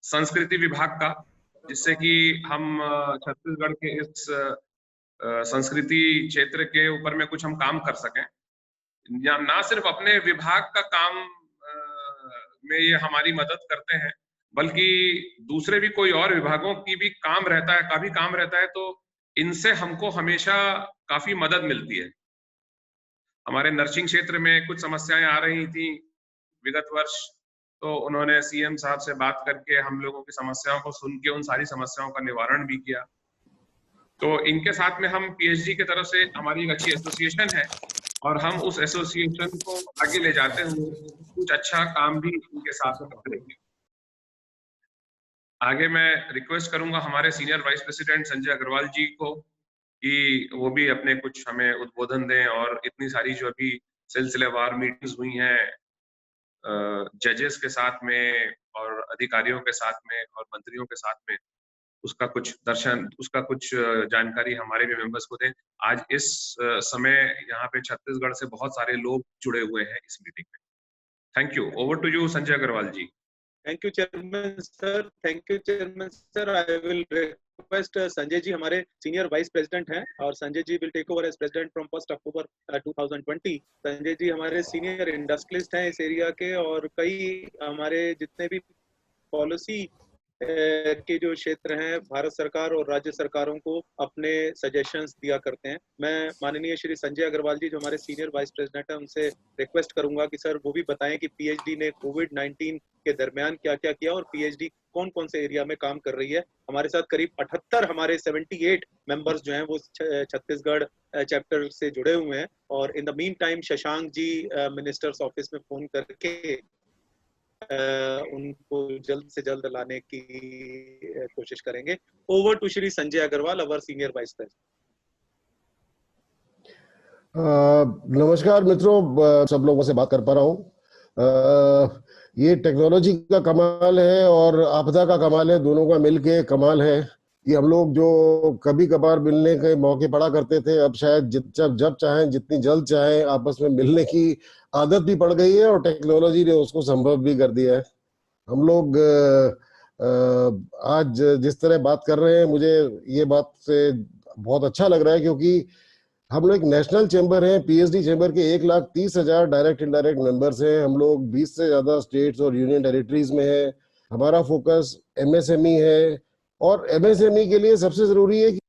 संस्कृति विभाग का, जिससे कि हम छत्तीसगढ़ के इस संस्कृति क्षेत्र के ऊपर में कुछ हम काम कर सकें। ना सिर्फ अपने विभाग का काम में ये हमारी मदद करते हैं, बल्कि दूसरे भी कोई और विभागों की भी काम रहता है, काफी काम रहता है, तो इनसे हमको हमेशा काफी मदद मिलती है। हमारे नर्सिंग क्षेत्र में कुछ समस्याएं आ रही थी विगत वर्ष, तो उन्होंने सीएम साहब से बात करके हम लोगों की समस्याओं को सुन के उन सारी समस्याओं का निवारण भी किया। तो इनके साथ में हम पीएचडी की तरफ से हमारी एक अच्छी एसोसिएशन है, और हम उस एसोसिएशन को आगे ले जाते हुए कुछ अच्छा काम भी इनके साथ में करते रहेंगे। आगे मैं रिक्वेस्ट करूंगा हमारे senior vice president Sanjay Agarwal ji को कि वो भी अपने कुछ हमें उद्बोधन दें, और इतनी सारी जो अभी सिलसिलेवार मीटिंग्स हुई हैं जजेस के साथ में और अधिकारियों के साथ में और मंत्रियों के साथ में, उसका कुछ दर्शन, उसका कुछ जानकारी हमारे भी मेंबर्स को दें। आज इस समय यहाँ पे छत्तीसगढ़ से बहुत सारे लोग जुड़े हुए हैं इस मीटिंग में। Thank you. Over to you Sanjay Agarwal ji. Thank you chairman sir, thank you chairman sir. I will request Sanjay ji, हमारे सीनियर वाइस प्रेसिडेंट हैं, और Sanjay ji will take over as president from 1 October 2020। Sanjay ji हमारे सीनियर इंडस्ट्रियलिस्ट हैं इस एरिया के, और कई हमारे जितने भी पॉलिसी के जो क्षेत्र हैं, भारत सरकार और राज्य सरकारों को अपने सजेशंस दिया करते हैं। मैं माननीय श्री संजय अग्रवाल जी, जो हमारे सीनियर वाइस प्रेसिडेंट हैं, उनसे रिक्वेस्ट करूंगा कि सर वो भी बताएं कि पीएचडी ने कोविड-19 के दरमियान क्या क्या किया, और पीएचडी कौन कौन से एरिया में काम कर रही है। हमारे साथ करीब 78 हमारे 78 मेंबर्स जो हैं वो छत्तीसगढ़ चैप्टर से जुड़े हुए हैं, और in the meantime Shashank ji ministers office में फोन करके उनको जल्द से जल्द लाने की कोशिश करेंगे। Over to Shri Sanjay Agarwal, our senior vice president. नमस्कार मित्रों, सब लोगों से बात कर पा रहा हूँ। ये टेक्नोलॉजी का कमाल है और आपदा का कमाल है, दोनों का मिलके कमाल है कि हम लोग जो कभी कभार मिलने के मौके पड़ा करते थे, अब शायद जब चाहें, जितनी जल्द चाहें, आपस में मिलने की आदत भी पड़ गई है, और टेक्नोलॉजी ने उसको संभव भी कर दिया है। हम लोग आज जिस तरह बात कर रहे हैं, मुझे ये बात से बहुत अच्छा लग रहा है, क्योंकि हम लोग एक नेशनल चैम्बर है, पीएचडी चैम्बर के 1,30,000 डायरेक्ट इनडायरेक्ट मेंबर्स हैं। हम लोग 20 से ज्यादा स्टेट्स और यूनियन टेरिटरीज में है। हमारा फोकस एमएसएमई है, और एमएसएमई के लिए सबसे जरूरी है कि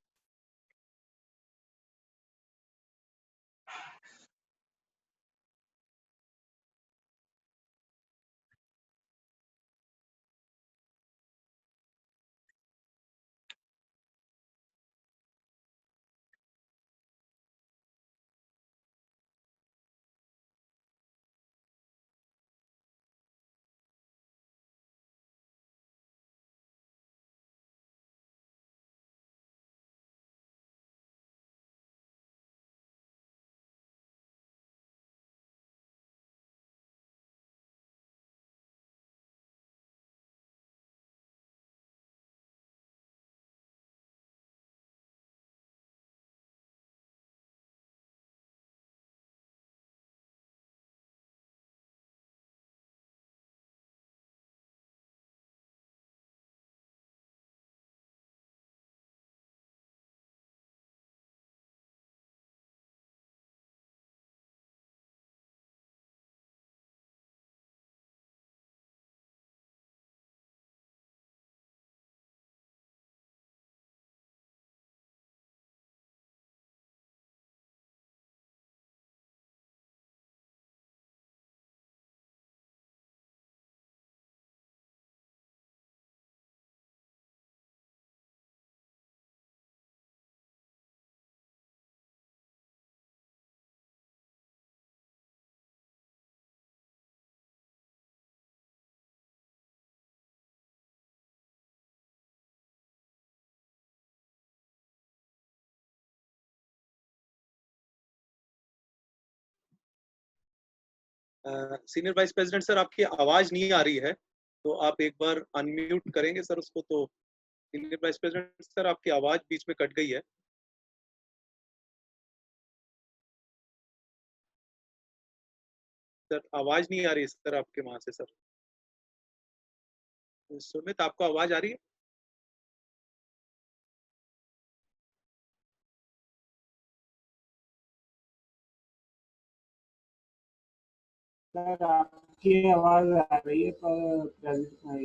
सीनियर वाइस प्रेसिडेंट सर, आपकी आवाज नहीं आ रही है, तो आप एक बार अनम्यूट करेंगे सर उसको। तो सीनियर वाइस प्रेसिडेंट सर, आपकी आवाज बीच में कट गई है। सर आवाज नहीं आ रही है सर आपके वहां से सर। सुमित, आपको आवाज आ रही है? सर आपकी आवाज आ रही है पर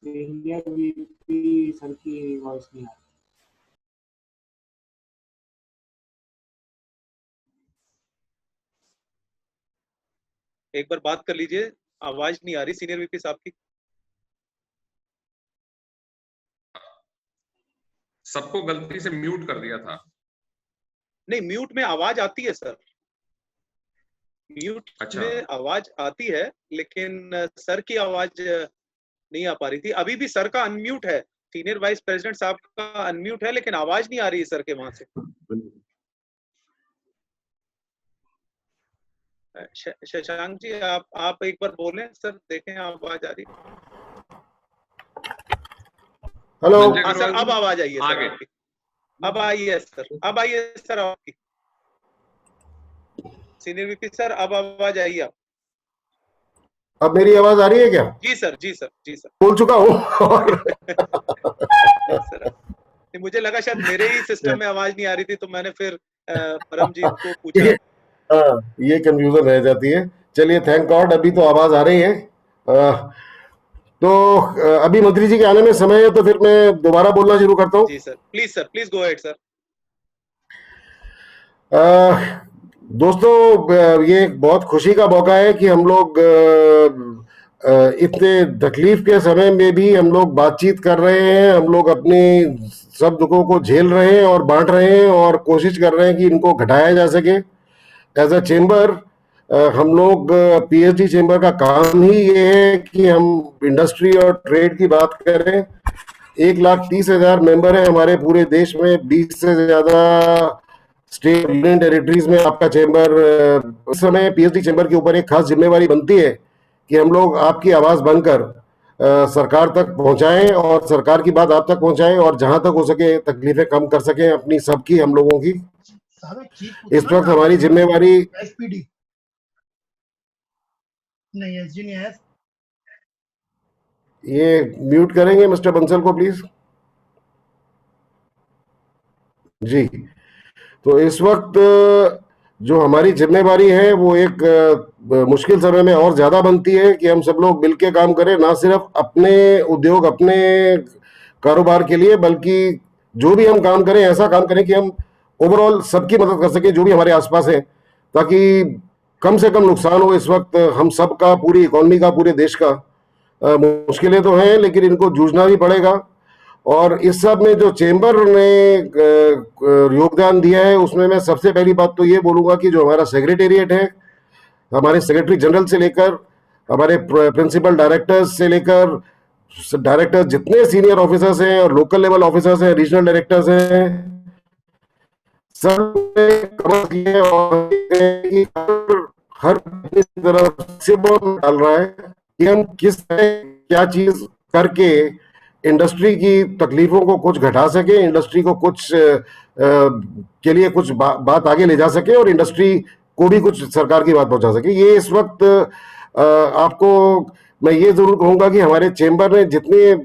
ये इंडिया वीपी सर की वॉइस नहीं आ रही। एक बार बात कर लीजिए, आवाज नहीं आ रही सीनियर वीपी साहब की। सबको गलती से म्यूट कर दिया था। नहीं, म्यूट में आवाज आती है सर, म्यूट अच्छा। में आवाज आती है, लेकिन सर की आवाज नहीं आ पा रही थी। अभी भी सर का अनम्यूट है, सीनियर वाइस प्रेसिडेंट साहब का अनम्यूट है, लेकिन आवाज नहीं आ रही है सर के वहां से। शशांक जी, आप एक बार बोलें सर, देखें आवाज आ रही है। हेलो। हाँ सर, अब आवाज आई है सर आगे। आपकी। अब आई है सर, अब आई है सर आपकी। सीनियर वीपी सर, अब आवाज आई है। अब मेरी आवाज आ रही है क्या? जी सर, जी सर, जी सर। बोल चुका हूँ सर, मुझे लगा शायद मेरे ही सिस्टम में आवाज नहीं आ रही थी, तो मैंने फिर परमजीत को पूछा। हाँ, ये कंफ्यूजन रह जाती है। चलिए, थैंक गॉड अभी तो आवाज आ रही है। तो अभी मंत्री जी के आने में समय है, तो फिर मैं दोबारा बोलना शुरू करता हूँ। जी sir, please go ahead sir. दोस्तों, ये एक बहुत खुशी का मौका है कि हम लोग इतने तकलीफ के समय में भी हम लोग बातचीत कर रहे हैं, हम लोग अपनी सब दुखों को झेल रहे हैं और बांट रहे हैं और कोशिश कर रहे हैं कि इनको घटाया जा सके। एज अ चेंबर हम लोग पीएचडी चेंबर का काम ही ये है कि हम इंडस्ट्री और ट्रेड की बात करें। 1,30,000 मेंबर हैं हमारे पूरे देश में, 20 से ज्यादा स्टेट यूनियन टेरिटरीज में आपका चेंबर। उस समय पीएचडी चेंबर के ऊपर एक खास जिम्मेवारी बनती है कि हम लोग आपकी आवाज बनकर सरकार तक पहुंचाएं और सरकार की बात आप तक पहुंचाएं और जहां तक हो सके तकलीफें कम कर सकें अपनी सबकी, हम लोगों की। इस वक्त हमारी जिम्मेवारी एसपीडी नहीं, एसजी नहीं है। ये म्यूट करेंगे मिस्टर बंसल को प्लीज जी। तो इस वक्त जो हमारी जिम्मेवारी है वो एक मुश्किल समय में और ज्यादा बनती है कि हम सब लोग मिलकर काम करें, ना सिर्फ अपने उद्योग अपने कारोबार के लिए, बल्कि जो भी हम काम करें ऐसा काम करें कि हम ओवरऑल सबकी मदद कर सकें जो भी हमारे आसपास है, ताकि कम से कम नुकसान हो। इस वक्त हम सब का, पूरी इकोनॉमी का, पूरे देश का मुश्किलें तो हैं, लेकिन इनको जूझना भी पड़ेगा। और इस सब में जो चेंबर ने योगदान दिया है उसमें मैं सबसे पहली बात तो ये बोलूंगा कि जो हमारा सेक्रेटेरिएट है, हमारे सेक्रेटरी जनरल से लेकर हमारे प्रिंसिपल डायरेक्टर्स से लेकर डायरेक्टर्स, जितने सीनियर ऑफिसर्स हैं और लोकल लेवल ऑफिसर्स हैं, रीजनल डायरेक्टर्स हैं, सब ने कमर किए और हर तरफ से डाल रहा है कि हम किस तरह क्या चीज करके इंडस्ट्री की तकलीफों को कुछ घटा सके, इंडस्ट्री को कुछ के लिए कुछ बात आगे ले जा सके और इंडस्ट्री को भी कुछ सरकार की बात पहुंचा सके। ये इस वक्त आपको मैं ये जरूर कहूंगा कि हमारे चेंबर ने जितने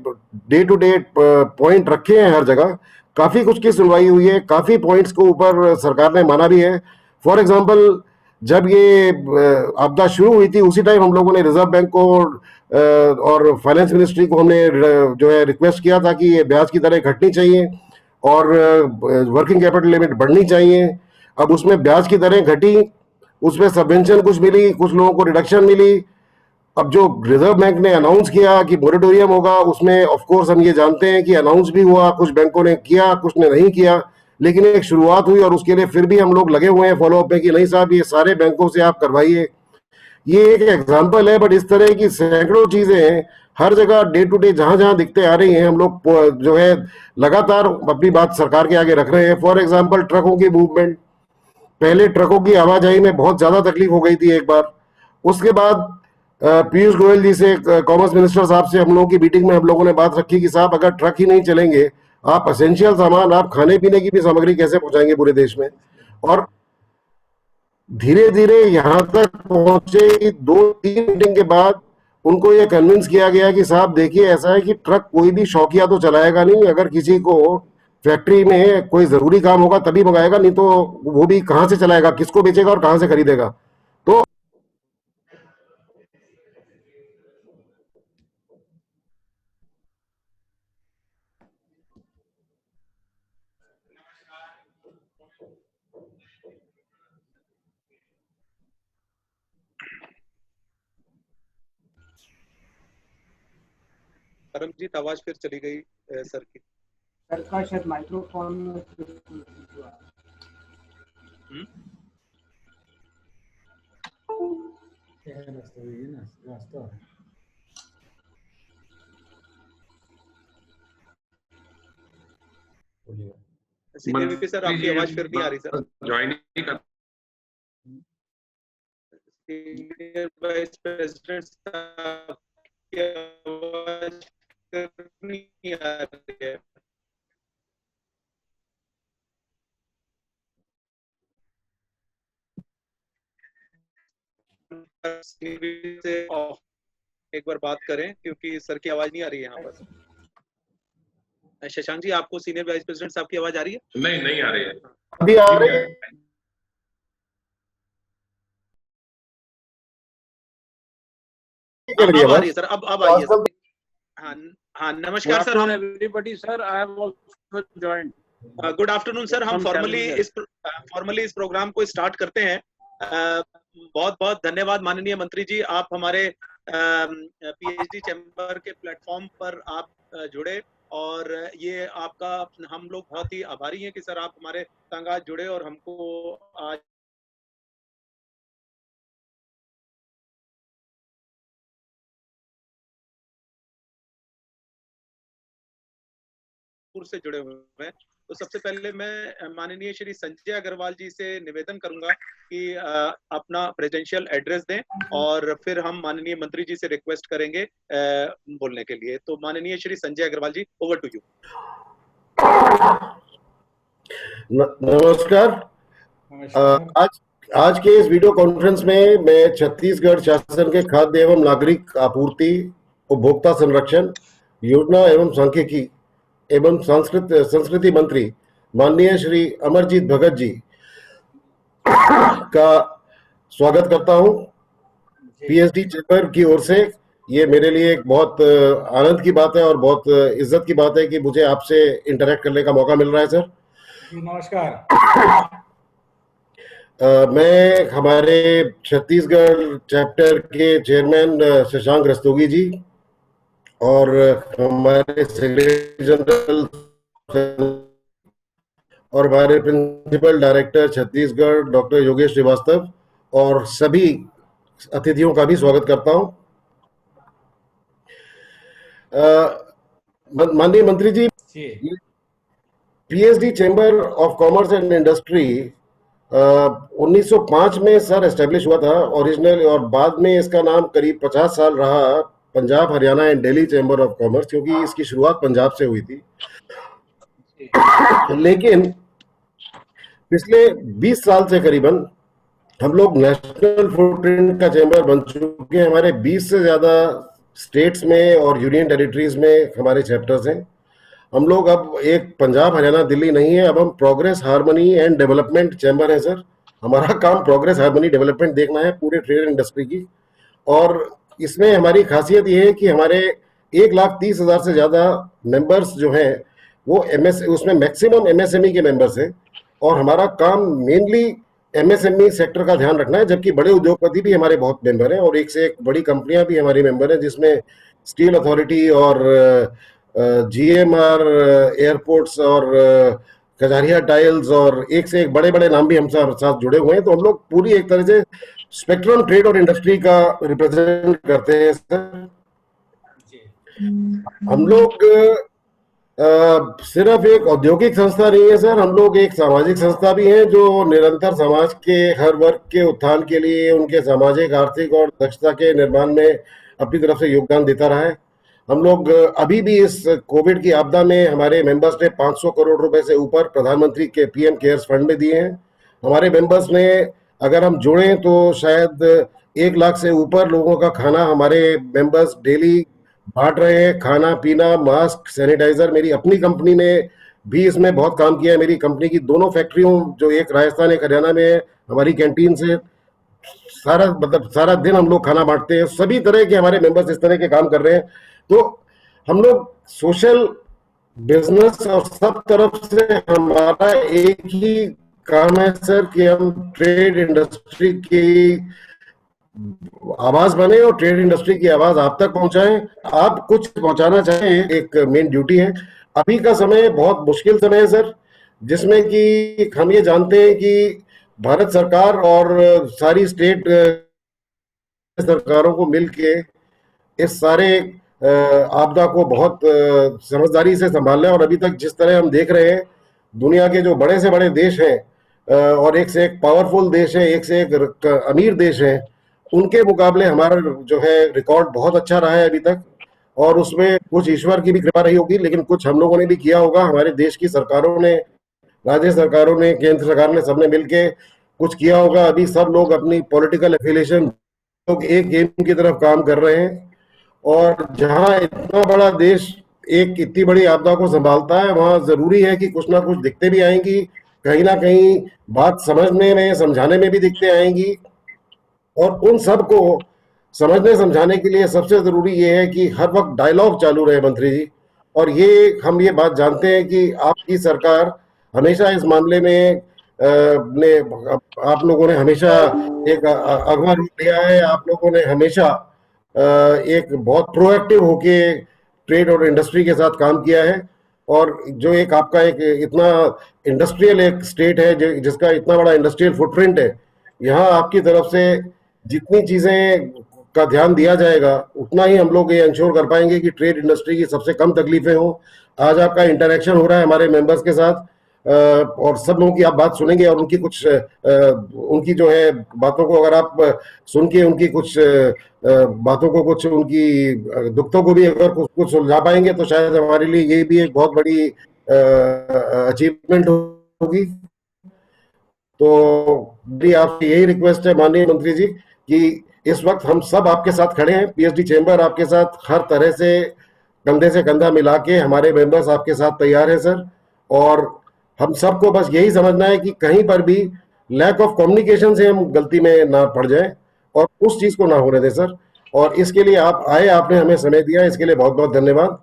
डे टू डे पॉइंट रखे हैं हर जगह, काफी कुछ की सुनवाई हुई है, काफी पॉइंट्स को ऊपर सरकार ने माना भी है। फॉर एग्जांपल, जब ये आपदा शुरू हुई थी उसी टाइम हम लोगों ने रिजर्व बैंक को और फाइनेंस मिनिस्ट्री को हमने जो है रिक्वेस्ट किया था कि ये ब्याज की दरें घटनी चाहिए और वर्किंग कैपिटल लिमिट बढ़नी चाहिए। अब उसमें ब्याज की दरें घटी, उसमें सबवेंशन कुछ मिली, कुछ लोगों को रिडक्शन मिली। अब जो रिजर्व बैंक ने अनाउंस किया कि मोरेटोरियम होगा, उसमें ऑफ कोर्स हम ये जानते हैं कि अनाउंस भी हुआ, कुछ बैंकों ने किया, कुछ ने नहीं किया, लेकिन एक शुरुआत हुई और उसके लिए फिर भी हम लोग लगे हुए हैं फॉलोअप में कि नहीं साहब ये सारे बैंकों से आप करवाइए। ये एक एग्जांपल है, बट इस तरह की सैकड़ों चीजें हर जगह डे टू डे जहां जहां दिखते आ रही हैं, हम लोग जो है लगातार अपनी बात सरकार के आगे रख रहे हैं। फॉर एग्जाम्पल, ट्रकों की मूवमेंट, पहले ट्रकों की आवाजाही में बहुत ज्यादा तकलीफ हो गई थी एक बार, उसके बाद पीयूष गोयल जी से, कॉमर्स मिनिस्टर साहब से हम लोगों की मीटिंग में हम लोगों ने बात रखी कि साहब अगर ट्रक ही नहीं चलेंगे, आप एसेंशियल सामान, आप खाने पीने की भी सामग्री कैसे पहुंचाएंगे पूरे देश में। और धीरे धीरे यहां तक पहुंचे 2-3 मीटिंग के बाद उनको ये कन्विंस किया गया कि साहब देखिए ऐसा है कि ट्रक कोई भी शौकिया तो चलाएगा नहीं, अगर किसी को फैक्ट्री में कोई जरूरी काम होगा तभी मंगाएगा, नहीं तो वो भी कहां से चलाएगा, किसको बेचेगा और कहां से खरीदेगा। तो परमजीत आवाज फिर चली गई सर की। सर का शायद माइक्रोफोन में सीनियर वीपी सर, आपकी आवाज फिर नहीं आ रही सर। ज्वाइन नहीं कर सीनियर वाइस प्रेसिडेंट साहब की आवाज फिर नहीं आ रही है। से एक बार बात करें क्योंकि सर की आवाज नहीं आ रही है यहाँ पर। शशांक जी, आपको सीनियर वाइस प्रेसिडेंट साहब की आवाज आ रही है? नहीं आ रही है। अभी आ रही है? अब आ रही है सर, अब आई है सर। हाँ नमस्कार sir. Everybody sir, I have also joined. Good afternoon sir. हम फॉर्मली इस प्रोग्राम को स्टार्ट करते हैं। बहुत बहुत धन्यवाद माननीय मंत्री जी, आप हमारे पीएचडी चैम्बर के प्लेटफॉर्म पर आप जुड़े, और ये आपका हम लोग बहुत ही आभारी हैं कि सर आप हमारे संग आज जुड़े और हमको आज से जुड़े हुए हैं। तो सबसे पहले मैं माननीय श्री संजय अग्रवाल जी से निवेदन करूंगा कि अपना प्रेसिडेंशियल एड्रेस दें, और फिर हम माननीय मंत्री जी से रिक्वेस्ट करेंगे बोलने के लिए। तो माननीय श्री संजय अग्रवाल जी, ओवर टू यू। नमस्कार। आज के इस वीडियो कॉन्फ्रेंस में मैं छत्तीसगढ़ शासन के खाद्य एवं नागरिक आपूर्ति, उपभोक्ता संरक्षण, योजना एवं सांख्यिकी एवं संस्कृति मंत्री माननीय श्री अमरजीत भगत जी का स्वागत करता हूं पीएचडी चैम्बर की ओर से। ये मेरे लिए एक बहुत आनंद की बात है और बहुत इज्जत की बात है कि मुझे आपसे इंटरेक्ट करने का मौका मिल रहा है सर। नमस्कार। मैं हमारे छत्तीसगढ़ चैप्टर के चेयरमैन शशांक रस्तोगी जी और हमारे सेक्रेटरी जनरल और हमारे principal director Chhattisgarh doctor Yogesh Srivastava और सभी अतिथियों का भी स्वागत करता हूं। माननीय मंत्री जी, PhD chamber of commerce and industry 1905 में सर एस्टेब्लिश हुआ था ओरिजिनल, और बाद में इसका नाम करीब 50 साल रहा Punjab Haryana and Delhi chamber of commerce, क्योंकि इसकी शुरुआत पंजाब से हुई थी। लेकिन पिछले 20 साल से करीबन हम लोग नेशनल फुटप्रिंट का चैम्बर बन चुके हैं। हमारे 20 से ज्यादा स्टेट्स में और यूनियन टेरिटरीज में हमारे चैप्टर्स हैं। हम लोग अब एक पंजाब हरियाणा दिल्ली नहीं है, अब हम progress harmony and development chamber है सर। हमारा काम प्रोग्रेस हार्मनी डेवलपमेंट देखना है पूरे ट्रेड इंडस्ट्री की, और इसमें हमारी खासियत ये है कि हमारे 1,30,000 से ज्यादा मेंबर्स जो हैं वो उसमें मैक्सिमम एमएसएमई के मेंबर्स हैं, और हमारा काम मेनली एमएसएमई सेक्टर का ध्यान रखना है, जबकि बड़े उद्योगपति भी हमारे बहुत मेंबर हैं और एक से एक बड़ी कंपनियां भी हमारी मेंबर हैं, जिसमें स्टील अथॉरिटी और जीएमआर एयरपोर्ट्स और कजारिया टाइल्स और एक से एक बड़े बड़े नाम भी हम साथ जुड़े हुए हैं। तो हम लोग पूरी एक तरह से स्पेक्ट्रम ट्रेड और इंडस्ट्री का रिप्रेजेंट करते हैं सर। हम लोग सिर्फ एक औद्योगिक संस्था नहीं है सर, हम लोग एक सामाजिक संस्था भी हैं जो निरंतर समाज के हर वर्ग के उत्थान के लिए उनके सामाजिक, आर्थिक और दक्षता के निर्माण में अपनी तरफ से योगदान देता रहा है। हम लोग अभी भी इस कोविड की आपदा में हमारे मेंबर्स ने 500 करोड़ रुपए से ऊपर प्रधानमंत्री के पीएम केयर्स फंड में दिए हैं। हमारे मेंबर्स ने, अगर हम जोड़ें तो शायद 1 लाख से ऊपर लोगों का खाना हमारे मेंबर्स डेली बांट रहे हैं। खाना पीना, मास्क, सैनिटाइजर। मेरी अपनी कंपनी ने भी इसमें बहुत काम किया है। मेरी कंपनी की दोनों फैक्ट्रियों, जो एक राजस्थान एक हरियाणा में है, हमारी कैंटीन से सारा दिन हम लोग खाना बांटते हैं। सभी तरह के हमारे मेंबर्स इस तरह के काम कर रहे हैं। तो हम लोग सोशल बिजनेस और सब तरफ से हमारा एक ही काम है सर कि हम ट्रेड इंडस्ट्री की आवाज बने और ट्रेड इंडस्ट्री की आवाज आप तक पहुंचाएं। आप कुछ पहुंचाना चाहें, एक मेन ड्यूटी है। अभी का समय बहुत मुश्किल समय है सर, जिसमें कि हम ये जानते हैं कि भारत सरकार और सारी स्टेट सरकारों को मिलके इस सारे आपदा को बहुत समझदारी से संभालना है। और अभी तक जिस तरह हम देख रहे हैं, दुनिया के जो बड़े से बड़े देश हैं और एक से एक पावरफुल देश है, एक से एक अमीर देश है, उनके मुकाबले हमारा जो है रिकॉर्ड बहुत अच्छा रहा है अभी तक। और उसमें कुछ ईश्वर की भी कृपा रही होगी, लेकिन कुछ हम लोगों ने भी किया होगा। हमारे देश की सरकारों ने, राज्य सरकारों ने, केंद्र सरकार ने, सबने मिलके कुछ किया होगा। अभी सब लोग अपनी पॉलिटिकल एफिलिएशन लोग एक गेम की तरफ काम कर रहे हैं। और जहां इतना बड़ा देश एक इतनी बड़ी आपदा को संभालता है, वहां जरूरी है कि कुछ ना कुछ दिक्कतें भी आएंगी, कहीं ना कहीं बात समझने में, समझाने में भी दिक्कतें आएंगी। और उन सब को समझने समझाने के लिए सबसे जरूरी ये है कि हर वक्त डायलॉग चालू रहे मंत्री जी। और ये हम ये बात जानते हैं कि आपकी सरकार हमेशा इस मामले में ने आप लोगों ने हमेशा एक अगवा रूप लिया है। आप लोगों ने हमेशा एक बहुत प्रोएक्टिव होके ट्रेड और इंडस्ट्री के साथ काम किया है। और जो एक आपका एक इतना इंडस्ट्रियल एक स्टेट है, जिसका इतना बड़ा इंडस्ट्रियल फुटप्रिंट है, यहाँ आपकी तरफ से जितनी चीजें का ध्यान दिया जाएगा, उतना ही हम लोग ये इंश्योर कर पाएंगे कि ट्रेड इंडस्ट्री की सबसे कम तकलीफें हो। आज आपका इंटरेक्शन हो रहा है हमारे मेंबर्स के साथ, और सब लोगों की आप बात सुनेंगे और उनकी कुछ उनकी जो है बातों को अगर आप सुन के उनकी कुछ बातों को, कुछ उनकी दुखों को भी अगर कुछ सुलझा पाएंगे, तो शायद हमारे लिए ये भी एक बहुत बड़ी अचीवमेंट होगी। तो मेरी आपसे यही रिक्वेस्ट है माननीय मंत्री जी कि इस वक्त हम सब आपके साथ खड़े हैं। पीएचडी चैम्बर आपके साथ हर तरह से कंधा मिला के, हमारे मेंबर्स आपके साथ तैयार है सर। और हम सबको बस यही समझना है कि कहीं पर भी लैक ऑफ कम्युनिकेशन से हम गलती में ना पड़ जाए, और उस चीज को ना होने दें सर। और इसके लिए आप आए, आपने हमें समय दिया, इसके लिए बहुत बहुत धन्यवाद।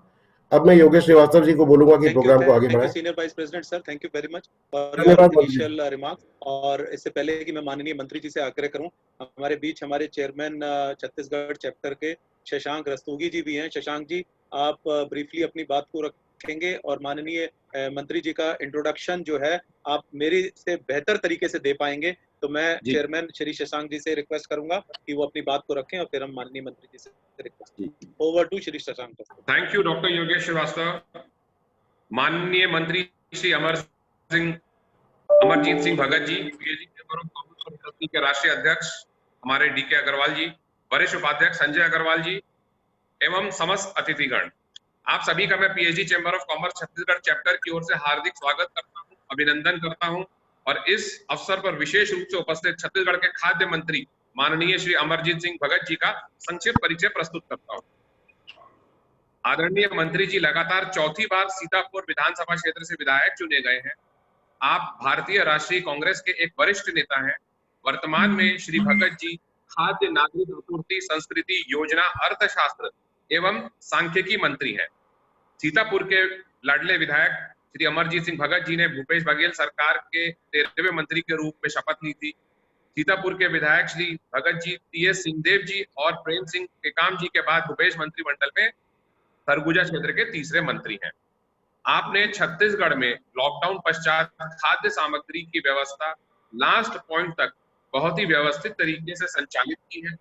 अब मैं योगेश श्रीवास्तव जी को बोलूंगा कि प्रोग्राम को आगे बढ़ाएं। Senior vice president sir, thank you very much for धन्यवाद योर इनिशियल रिमार्क्स। और इससे पहले कि मैं माननीय मंत्री जी से आग्रह करूं, हमारे बीच हमारे चेयरमैन छत्तीसगढ़ चैप्टर के शशांक रस्तोगी जी भी हैं। शशांक जी, आप ब्रीफली अपनी बात को रखेंगे और माननीय मंत्री जी का इंट्रोडक्शन जो है आप मेरे से बेहतर तरीके से दे पाएंगे। तो मैं चेयरमैन श्री शशांक जी से रिक्वेस्ट करूंगा कि वो अपनी बात को रखें और फिर हम माननीय मंत्री जी से request. Over to Shri Shashank. Thank you doctor Yogesh Srivastava. माननीय मंत्री Shri Amarjeet Singh Bhagat ji, PhD chamber of commerce के राष्ट्रीय अध्यक्ष हमारे डीके अग्रवाल जी, वरिष्ठ उपाध्यक्ष संजय अग्रवाल जी, एवं समस्त अतिथिगण, आप सभी का मैं PhD chamber of commerce Chhattisgarh chapter की ओर से हार्दिक स्वागत करता हूं, अभिनंदन करता हूं। और इस अवसर पर विशेष रूप से उपस्थित छत्तीसगढ़ के खाद्य मंत्री माननीय श्री अमरजीत सिंह भगत जी का संक्षिप्त परिचय प्रस्तुत करता हूं। आदरणीय मंत्री जी लगातार चौथी बार सीतापुर विधानसभा क्षेत्र से विधायक चुने गए हैं। आप भारतीय राष्ट्रीय कांग्रेस के एक वरिष्ठ नेता हैं। वर्तमान में श्री भगत जी खाद्य नागरिक आपूर्ति, संस्कृति, योजना, अर्थशास्त्र एवं सांख्यिकी मंत्री हैं। सीतापुर के लाडले विधायक श्री अमरजीत सिंह भगत जी ने भूपेश बघेल सरकार के 13वें मंत्री के रूप में शपथ ली थी। सीतापुर के विधायक श्री भगत जी टीएस सिंहदेव जी और प्रेम सिंह टेकाम जी के बाद भूपेश मंत्रिमंडल में सरगुजा क्षेत्र के तीसरे मंत्री हैं। आपने छत्तीसगढ़ में लॉकडाउन पश्चात खाद्य सामग्री की व्यवस्था लास्ट पॉइंट तक बहुत ही व्यवस्थित तरीके से संचालित की है।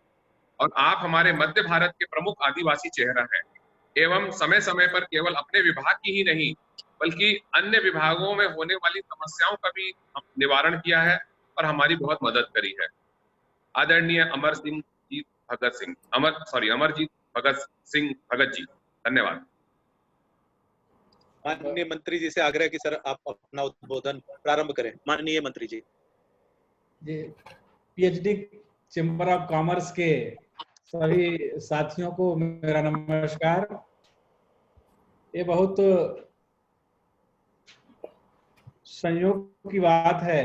और आप हमारे मध्य भारत के प्रमुख आदिवासी चेहरा हैं एवं समय समय पर केवल अपने विभाग की ही नहीं बल्कि अन्य विभागों में होने वाली समस्याओं का भी निवारण किया है और हमारी बहुत मदद करी है। आदरणीय अमरजीत भगत सिंह भगत जी, धन्यवाद। माननीय मंत्री जी से आग्रह कि सर आप अपना उद्बोधन प्रारंभ करें। माननीय मंत्री जी। जी, पीएचडी चेंबर ऑफ कॉमर्स के सभी साथियों को मेरा नमस्कार। ये बहुत संयोग की बात है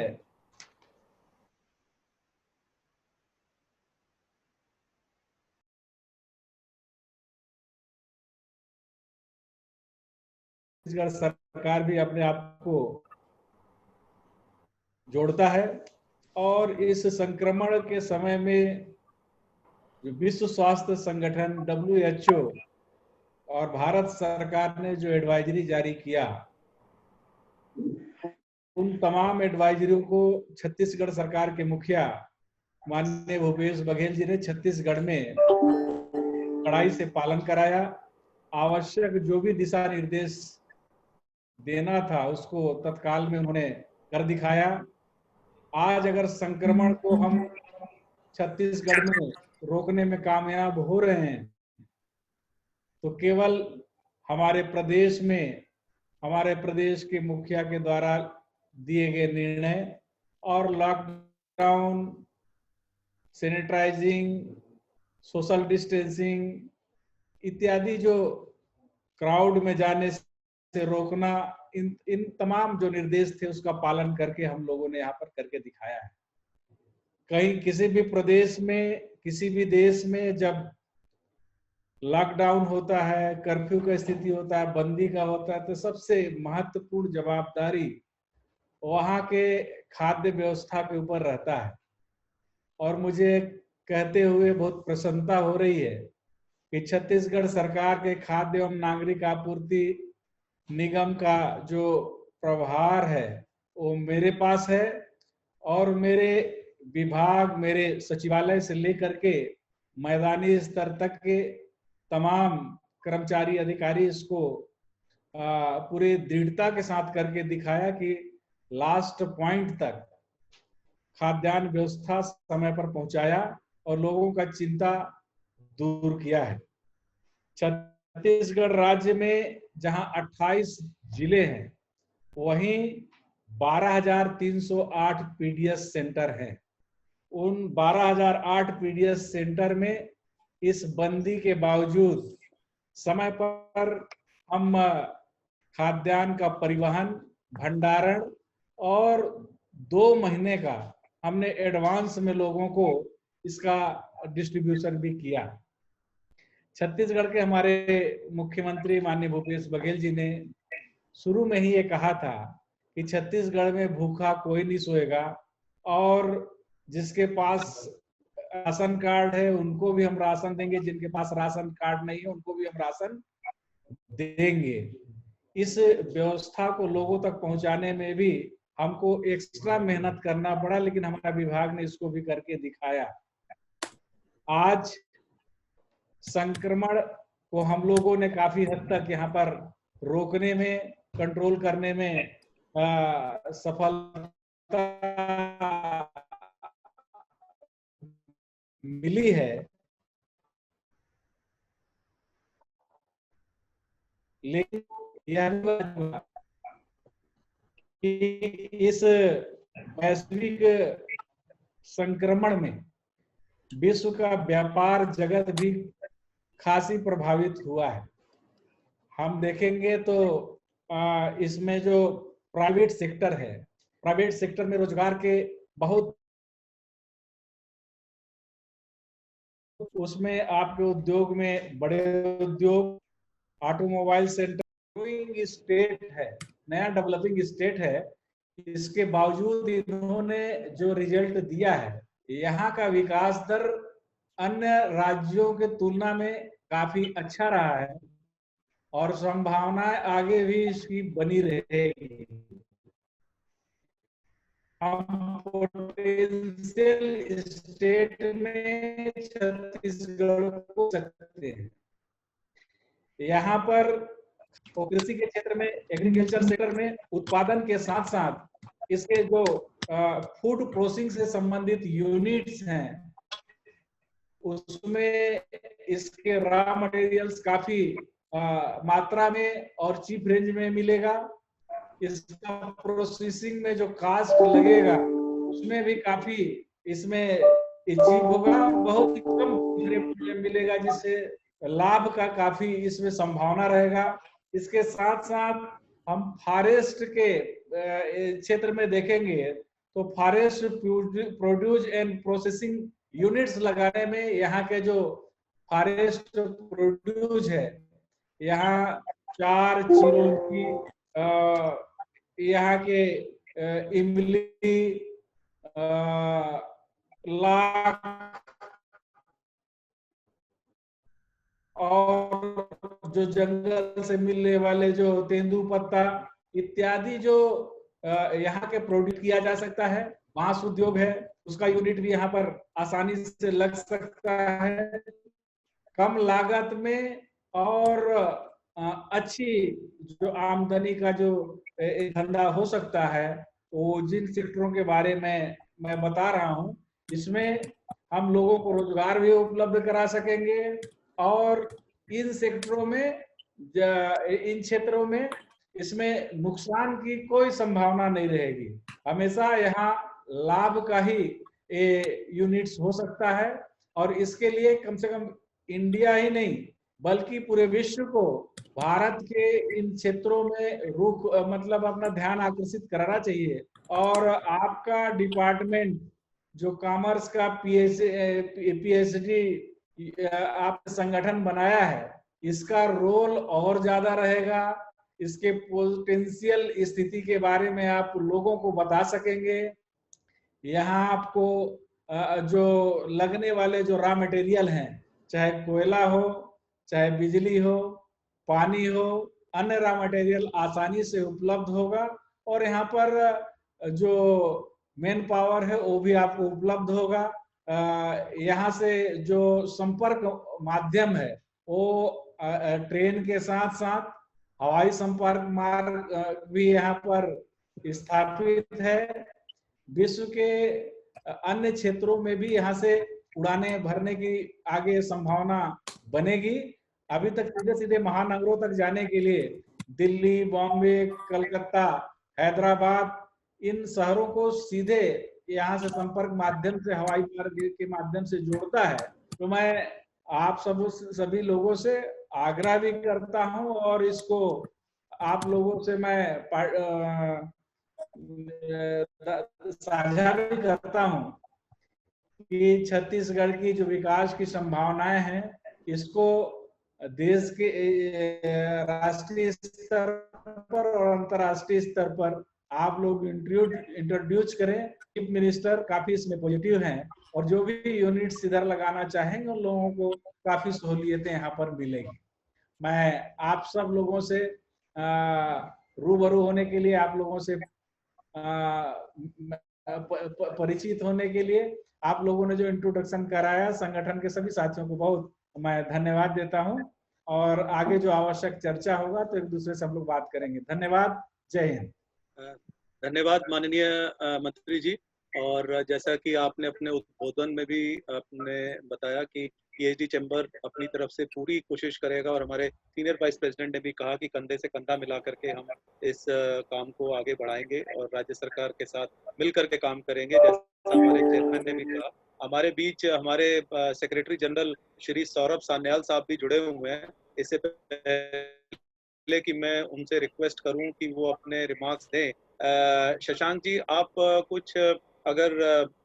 छत्तीसगढ़ सरकार भी अपने आप को जोड़ता है और इस संक्रमण के समय में विश्व स्वास्थ्य संगठन WHO और भारत सरकार ने जो एडवाइजरी जारी किया, उन तमाम एडवाइजरियों को छत्तीसगढ़ सरकार के मुखिया माननीय भूपेश बघेल जी ने छत्तीसगढ़ में कड़ाई से पालन कराया। आवश्यक जो भी दिशा निर्देश देना था उसको तत्काल में उन्होंने कर दिखाया। आज अगर संक्रमण को हम छत्तीसगढ़ में रोकने में कामयाब हो रहे हैं तो केवल हमारे प्रदेश में हमारे प्रदेश के मुखिया के द्वारा दिए गए निर्णय और लॉकडाउन, सैनिटाइजिंग, सोशल डिस्टेंसिंग इत्यादि जो क्राउड में जाने से रोकना, इन तमाम जो निर्देश थे उसका पालन करके हम लोगों ने यहाँ पर करके दिखाया है। कहीं किसी भी प्रदेश में, किसी भी देश में जब लॉकडाउन होता है, कर्फ्यू का स्थिति होता है, बंदी का होता है, तो सबसे महत्वपूर्ण जवाबदारी वहाँ के खाद्य व्यवस्था के ऊपर रहता है। और मुझे कहते हुए बहुत प्रसन्नता हो रही है कि छत्तीसगढ़ सरकार के खाद्य एवं नागरिक आपूर्ति निगम का जो प्रभार है वो मेरे पास है और मेरे विभाग, मेरे सचिवालय से लेकर के मैदानी स्तर तक के तमाम कर्मचारी अधिकारी इसको पूरे दृढ़ता के साथ करके दिखाया कि लास्ट पॉइंट तक खाद्यान्न व्यवस्था समय पर पहुंचाया और लोगों का चिंता दूर किया है। छत्तीसगढ़ राज्य में जहां 28 जिले हैं वहीं 12,308 PDS सेंटर हैं। उन 12,008 PDS सेंटर में इस बंदी के बावजूद समय पर हम खाद्यान्न का परिवहन, भंडारण और 2 महीने का हमने एडवांस में लोगों को इसका डिस्ट्रीब्यूशन भी किया। छत्तीसगढ़ के हमारे मुख्यमंत्री माननीय भूपेश बघेल जी ने शुरू में ही ये कहा था कि छत्तीसगढ़ में भूखा कोई नहीं सोएगा और जिसके पास राशन कार्ड है उनको भी हम राशन देंगे, जिनके पास राशन कार्ड नहीं है उनको भी हम राशन देंगे। इस व्यवस्था को लोगों तक पहुंचाने में भी हमको एक्स्ट्रा मेहनत करना पड़ा, लेकिन हमारा विभाग ने इसको भी करके दिखाया। आज संक्रमण को हम लोगों ने काफी हद तक यहाँ पर रोकने में, कंट्रोल करने में सफलता मिली है, लेकिन यह इस वैश्विक संक्रमण में विश्व का व्यापार जगत भी खासी प्रभावित हुआ है। हम देखेंगे तो इसमें जो प्राइवेट सेक्टर है, प्राइवेट सेक्टर में रोजगार के बहुत, उसमें आपके उद्योग में बड़े उद्योग, ऑटोमोबाइल सेक्टर ग्रोइंग स्टेट है, नया डेवलपिंग स्टेट है। इसके बावजूद इन्होंने जो रिजल्ट दिया है, यहाँ का विकास दर अन्य राज्यों के तुलना में काफी अच्छा रहा है और संभावनाएं आगे भी इसकी बनी रहेगी। हम पोटेंशियल स्टेट में छत्तीसगढ़ को सकते हैं। यहाँ पर कृषि के क्षेत्र में, एग्रीकल्चर सेक्टर में उत्पादन के साथ साथ इसके जो फूड प्रोसेसिंग से संबंधित यूनिट्स हैं उसमें इसके रॉ मटेरियल्स काफी मात्रा में और चीप रेंज में मिलेगा। इसका प्रोसेसिंग में जो कास्ट लगेगा उसमें भी काफी इसमें अचीव होगा, बहुत ही कम मूल्य मिलेगा, जिससे लाभ का काफी इसमें संभावना रहेगा। इसके साथ साथ हम फॉरेस्ट के क्षेत्र में देखेंगे तो forest produce and processing units लगाने में यहाँ के जो फॉरेस्ट प्रोड्यूस है, यहाँ 4 चिरौंजी, यहाँ के इमली, लाख और जो जंगल से मिलने वाले जो तेंदुपत्ता इत्यादि जो यहाँ के प्रोड्यूस किया जा सकता है। बांस उद्योग है, उसका यूनिट भी यहाँ पर आसानी से लग सकता है, कम लागत में और अच्छी जो आमदनी का जो धंधा हो सकता है। वो जिन सेक्टरों के बारे में मैं बता रहा हूँ, इसमें हम लोगों को रोजगार भी उपलब्ध करा सकेंगे और इन सेक्टरों में, इन क्षेत्रों में इसमें नुकसान की कोई संभावना नहीं रहेगी। हमेशा यहाँ लाभ का ही यूनिट्स हो सकता है और इसके लिए कम से कम इंडिया ही नहीं बल्कि पूरे विश्व को भारत के इन क्षेत्रों में रुख मतलब अपना ध्यान आकर्षित कराना चाहिए। और आपका डिपार्टमेंट जो कॉमर्स का पीएचडी आप संगठन बनाया है, इसका रोल और ज्यादा रहेगा। इसके पोटेंशियल स्थिति के बारे में आप लोगों को बता सकेंगे। यहाँ आपको जो लगने वाले जो रॉ मटेरियल हैं, चाहे कोयला हो, चाहे बिजली हो, पानी हो, अन्य रॉ मटेरियल आसानी से उपलब्ध होगा और यहाँ पर जो मैन पावर है वो भी आपको उपलब्ध होगा। यहाँ से जो संपर्क माध्यम है वो ट्रेन के साथ साथ हवाई संपर्क मार्ग भी यहाँ पर स्थापित है। विश्व के अन्य क्षेत्रों में भी यहाँ से उड़ाने भरने की आगे संभावना बनेगी। अभी तक सीधे सीधे महानगरों तक जाने के लिए दिल्ली, बॉम्बे, कलकत्ता, हैदराबाद, इन शहरों को सीधे यहाँ से संपर्क माध्यम से हवाई मार्ग के माध्यम से जोड़ता है। तो मैं आप सभी लोगों से आग्रह भी करता हूँ और इसको आप लोगों से मैं साझा भी करता हूँ कि छत्तीसगढ़ की जो विकास की संभावनाएं हैं, इसको देश के राष्ट्रीय स्तर पर और अंतर्राष्ट्रीय स्तर पर आप लोग इंट्रोड्यूस करें। चीफ मिनिस्टर काफी इसमें पॉजिटिव हैं और जो भी यूनिट्स इधर लगाना चाहेंगे उन लोगों को काफी सहूलियतें यहाँ पर मिलेगी। मैं आप सब लोगों से रूबरू होने के लिए, आप लोगों से परिचित होने के लिए आप लोगों ने जो इंट्रोडक्शन कराया, संगठन के सभी साथियों को बहुत मैं धन्यवाद देता हूं और आगे जो आवश्यक चर्चा होगा तो एक दूसरे से हम लोग बात करेंगे। धन्यवाद। जय हिंद। धन्यवाद माननीय मंत्री जी। और जैसा कि आपने अपने उद्बोधन में भी आपने बताया कि पीएचडी चैम्बर अपनी तरफ से पूरी कोशिश करेगा और हमारे सीनियर वाइस प्रेसिडेंट ने भी कहा कि कंधे से कंधा मिला करके हम इस काम को आगे बढ़ाएंगे और राज्य सरकार के साथ मिलकर के काम करेंगे। जैसा हमारे चेयरमैन ने भी कहा, हमारे बीच हमारे सेक्रेटरी जनरल श्री सौरभ सान्याल साहब भी जुड़े हुए हैं। इससे पहले कि मैं उनसे रिक्वेस्ट करूं कि वो अपने रिमार्क्स दें, शशांक जी आप कुछ अगर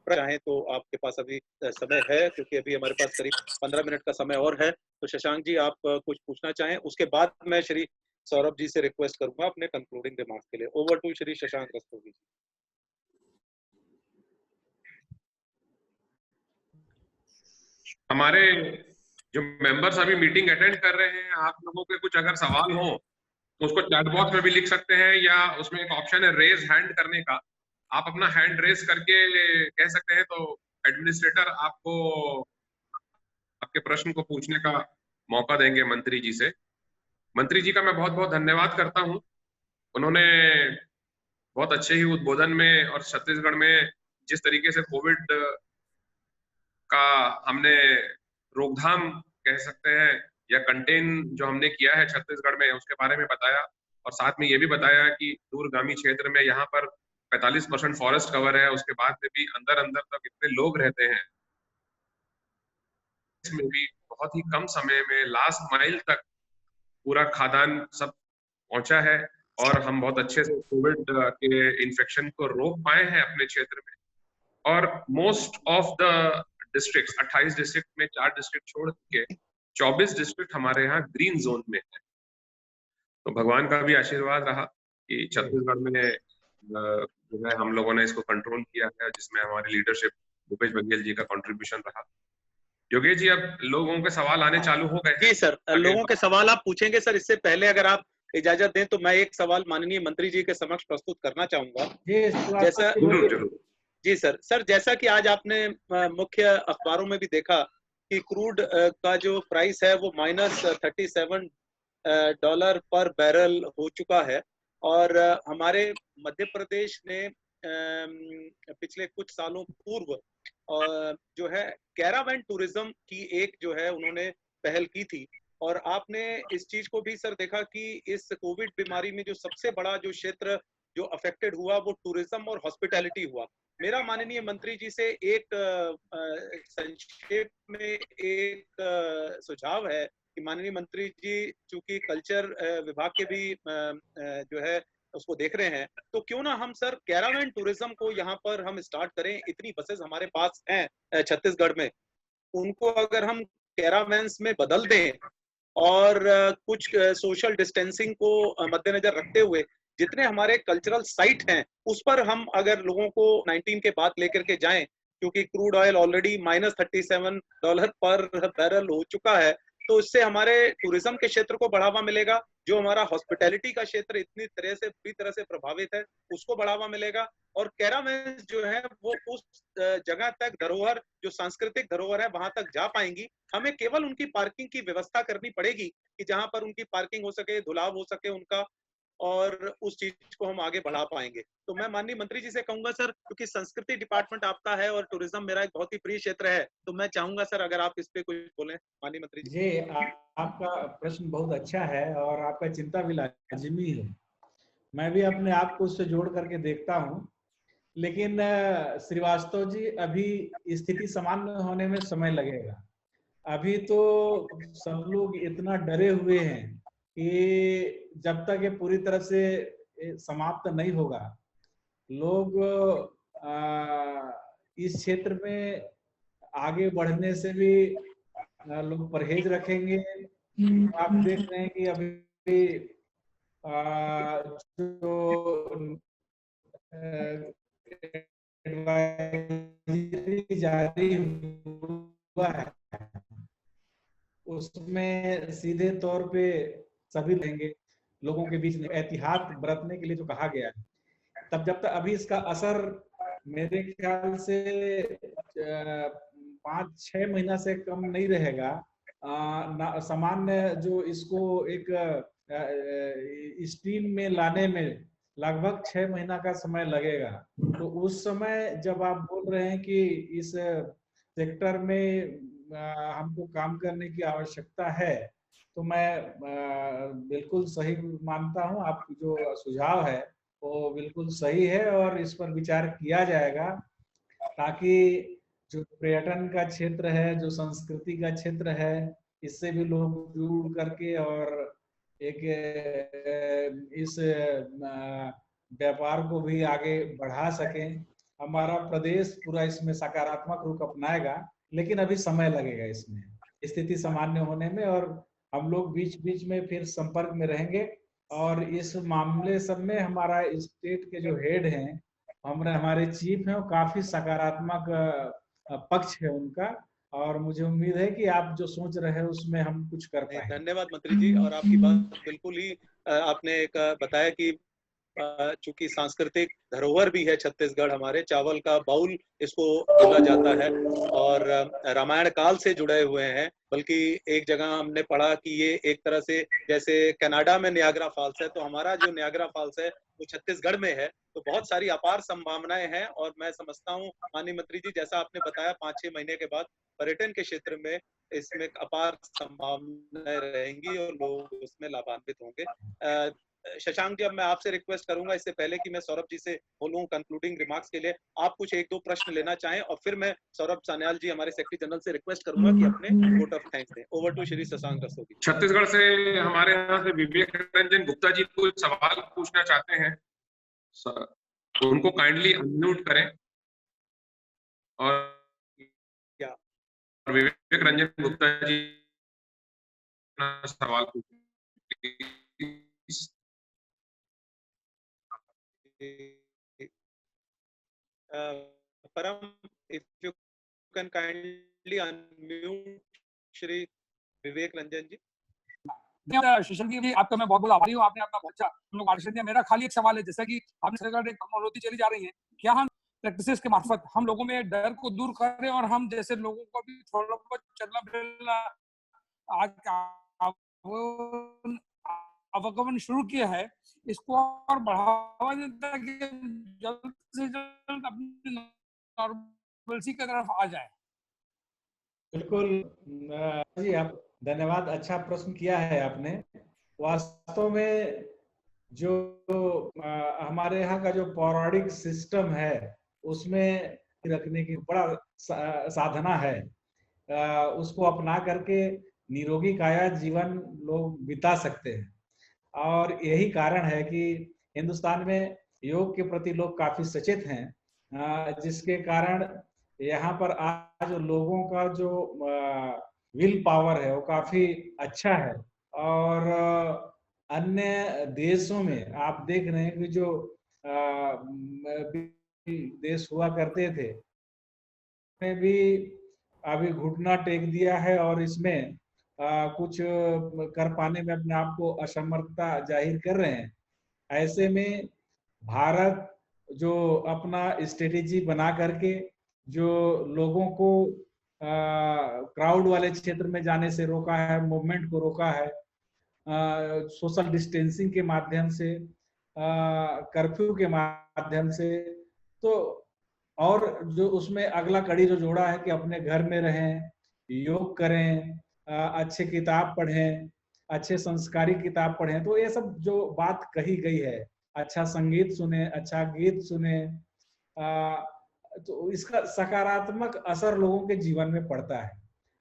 चाहें तो आपके पास अभी समय है, क्योंकि अभी हमारे पास करीब 15 मिनट का समय और है। तो शशांक जी आप कुछ पूछना चाहें, उसके बाद मैं श्री सौरभ जी से रिक्वेस्ट करूंगा अपने कंक्लूडिंग रिमार्क्स के लिए। ओवर टू श्री शशांक रस्तोगी जी। हमारे जो मेंबर्स अभी मीटिंग अटेंड कर रहे हैं, आप लोगों के कुछ अगर सवाल हो तो उसको चैट बॉक्स में भी लिख सकते हैं या उसमें एक ऑप्शन है रेज हैंड करने का, आप अपना हैंड रेज करके कह सकते हैं तो एडमिनिस्ट्रेटर आपको आपके प्रश्न को पूछने का मौका देंगे मंत्री जी से। मंत्री जी का मैं बहुत बहुत धन्यवाद करता हूं, उन्होंने बहुत अच्छे ही उद्बोधन में और छत्तीसगढ़ में जिस तरीके से कोविड का हमने रोकथाम कह सकते हैं या कंटेन जो हमने किया है छत्तीसगढ़ में, उसके बारे में बताया और साथ में ये भी बताया कि दूरगामी क्षेत्र में यहाँ पर 45% फॉरेस्ट कवर है, उसके बाद में भी अंदर अंदर तक इतने लोग रहते हैं में भी बहुत ही कम समय में लास्ट माइल तक पूरा खाद्यान्न सब पहुंचा है और हम बहुत अच्छे से कोविड के इन्फेक्शन को रोक पाए हैं अपने क्षेत्र में। और most of the districts, 28 district में 4 डिस्ट्रिक्ट छोड़ के 24 डिस्ट्रिक्ट हमारे यहाँ ग्रीन जोन में है। तो भगवान का भी आशीर्वाद रहा कि छत्तीसगढ़ में जो है हम लोगों ने इसको कंट्रोल किया है, जिसमें हमारी लीडरशिप भूपेश बघेल जी का कंट्रीब्यूशन रहा। योगेश जी, अब लोगों के सवाल आने चालू हो गए। जी सर, लोगों के सवाल आप पूछेंगे सर। इससे पहले अगर आप इजाजत दें तो मैं एक सवाल माननीय मंत्री जी के समक्ष प्रस्तुत करना चाहूंगा। जैसा जी सर, जैसा कि आज आपने मुख्य अखबारों में भी देखा कि क्रूड का जो प्राइस है वो -$37 पर बैरल हो चुका है। और हमारे मध्य प्रदेश ने पिछले कुछ सालों पूर्व जो है कैरावैन टूरिज्म की एक जो है उन्होंने पहल की थी। और आपने इस चीज को भी सर देखा कि इस कोविड बीमारी में जो सबसे बड़ा जो क्षेत्र जो अफेक्टेड हुआ वो टूरिज्म और हॉस्पिटैलिटी हुआ। मेरा माननीय मंत्री जी से एक संक्षेप में एक सुझाव है कि माननीय मंत्री जी चूंकि कल्चर विभाग के भी जो है उसको देख रहे हैं, तो क्यों ना हम सर कैरावैन टूरिज्म को यहाँ पर हम स्टार्ट करें। इतनी बसेस हमारे पास हैं छत्तीसगढ़ में, उनको अगर हम कैरावैन्स में बदल दें और कुछ सोशल डिस्टेंसिंग को मद्देनजर रखते हुए जितने हमारे कल्चरल साइट हैं उस पर हम अगर लोगों को 19 के बाद लेकर के जाएं, क्योंकि क्रूड ऑयल ऑलरेडी -$37 पर बैरल हो चुका है, तो इससे हमारे टूरिज्म के क्षेत्र को बढ़ावा मिलेगा। जो हमारा हॉस्पिटैलिटी का क्षेत्र इतनी तरह से पूरी तरह से प्रभावित है उसको बढ़ावा मिलेगा। और कैरावैन्स जो है वो उस जगह तक धरोहर, जो सांस्कृतिक धरोहर है, वहां तक जा पाएंगी। हमें केवल उनकी पार्किंग की व्यवस्था करनी पड़ेगी कि जहां पर उनकी पार्किंग हो सके, धुलाव हो सके उनका, और उस चीज को हम आगे बढ़ा पाएंगे। तो मैं माननीय मंत्री जी से कहूंगा सर, क्योंकि संस्कृति डिपार्टमेंट आपका है और टूरिज्म मेरा एक बहुत ही प्रिय क्षेत्र है, तो मैं चाहूंगा सर अगर आप इस पे कुछ बोलें माननीय मंत्री जी। जी, आपका प्रश्न बहुत अच्छा है और आपका चिंता भी लाजिमी है। मैं भी अपने आप को उससे जोड़ करके देखता हूँ, लेकिन श्रीवास्तव जी, अभी स्थिति सामान्य होने में समय लगेगा। अभी तो सब लोग इतना डरे हुए हैं कि जब तक ये पूरी तरह से समाप्त नहीं होगा, लोग इस क्षेत्र में आगे बढ़ने से भी लोग परहेज रखेंगे। आप देख रहे हैं कि अभी जो एडवाइजरी जारी हुआ है उसमें सीधे तौर पे सभी रहेंगे। लोगों के बीच में एहतियात बरतने के लिए जो कहा गया है, तब जब तक अभी इसका असर मेरे ख्याल से 5-6 महीना से कम नहीं रहेगा। सामान्य जो इसको एक स्ट्रीम में लाने में लगभग 6 महीना का समय लगेगा। तो उस समय जब आप बोल रहे हैं कि इस सेक्टर में हमको काम करने की आवश्यकता है, तो मैं बिल्कुल सही मानता हूं। आपकी जो सुझाव है वो बिल्कुल सही है और इस पर विचार किया जाएगा, ताकि जो पर्यटन का क्षेत्र है, जो संस्कृति का क्षेत्र है, इससे भी लोग जुड़ करके और एक इस व्यापार को भी आगे बढ़ा सकें। हमारा प्रदेश पूरा इसमें सकारात्मक रुख अपनाएगा, लेकिन अभी समय लगेगा इसमें स्थिति सामान्य होने में, और हम लोग बीच बीच में फिर संपर्क में रहेंगे। और इस मामले सब में हमारा स्टेट के जो हेड हैं, हमारे चीफ हैं, वो काफी सकारात्मक पक्ष है उनका, और मुझे उम्मीद है कि आप जो सोच रहे हैं उसमें हम कुछ कर पाएंगे। धन्यवाद मंत्री जी। और आपकी बात बिल्कुल ही आपने एक बताया कि चूंकि सांस्कृतिक धरोहर भी है छत्तीसगढ़, हमारे चावल का बाउल इसको बोला जाता है और रामायण काल से जुड़े हुए हैं। बल्कि एक जगह हमने पढ़ा कि ये एक तरह से जैसे कनाडा में नियाग्रा फॉल्स है, तो हमारा जो नियाग्रा फॉल्स है वो छत्तीसगढ़ में है। तो बहुत सारी अपार संभावनाएं हैं और मैं समझता हूँ माननीय मंत्री जी, जैसा आपने बताया 5-6 महीने के बाद पर्यटन के क्षेत्र में इसमें अपार संभावनाएं रहेंगी और लोग उसमें लाभान्वित होंगे। शशांक जी, अब मैं आपसे रिक्वेस्ट करूंगा इससे पहले कि मैं सौरभ जी से बोलूं कंक्लूडिंग रिमार्क्स के लिए, आप कुछ एक दो प्रश्न लेना चाहें और फिर मैं सौरभ सान्याल जी हमारे सेक्रेटरी जनरल से रिक्वेस्ट करूंगा कि अपने वोट ऑफ थैंक्स दें। Over to Shri Shashank Rastogi. छत्तीसगढ़ से हमारे यहाँ से विवेक रंजन गुप्ता जी को सवाल पूछना चाहते हैं, उनको काइंडली अनम्यूट करें और विवेक रंजन गुप्ता जी सवाल पूछें। परम, if you can kindly unmute Shri Vivek Ranjan जी। शशांक जी, आपका मैं बहुत बहुत आभारी हूँ, आपने अपना बहुत अच्छा हम लोग आदर्श दिया। मेरा खाली एक सवाल है, जैसा कि आपने सरकार एक टेक्नोलॉजी चली जा रही है, क्या हम प्रैक्टिसेस के मार्फत हम लोगों में डर को दूर करें और हम जैसे लोगों को भी थोड़ा बहुत चलना फिरना अवगमन शुरू किया है, इसको और बढ़ावा देता है कि जल्द से जल्द अपनी नॉर्मलसी की तरफ आ जाए। बिल्कुल जी, आप धन्यवाद, अच्छा प्रश्न किया है आपने। वास्तव में जो हमारे यहाँ का जो पौराणिक सिस्टम है उसमें रखने की बड़ा साधना है, उसको अपना करके निरोगी काया जीवन लोग बिता सकते हैं। और यही कारण है कि हिंदुस्तान में योग के प्रति लोग काफी सचेत हैं, जिसके कारण यहाँ पर आज लोगों का जो विल पावर है वो काफी अच्छा है। और अन्य देशों में आप देख रहे हैं कि जो देश हुआ करते थे में भी अभी घुटना टेक दिया है और इसमें कुछ कर पाने में अपने आप को असमर्थता जाहिर कर रहे हैं। ऐसे में भारत जो अपना स्ट्रेटेजी बना करके जो लोगों को क्राउड वाले क्षेत्र में जाने से रोका है, मूवमेंट को रोका है, सोशल डिस्टेंसिंग के माध्यम से, कर्फ्यू के माध्यम से, तो और जो उसमें अगला कड़ी जो जोड़ा है कि अपने घर में रहें, योग करें, अच्छे किताब पढ़ें, अच्छे संस्कारी किताब पढ़ें, तो ये सब जो बात कही गई है, अच्छा संगीत सुने, अच्छा गीत सुने, तो इसका सकारात्मक असर लोगों के जीवन में पड़ता है।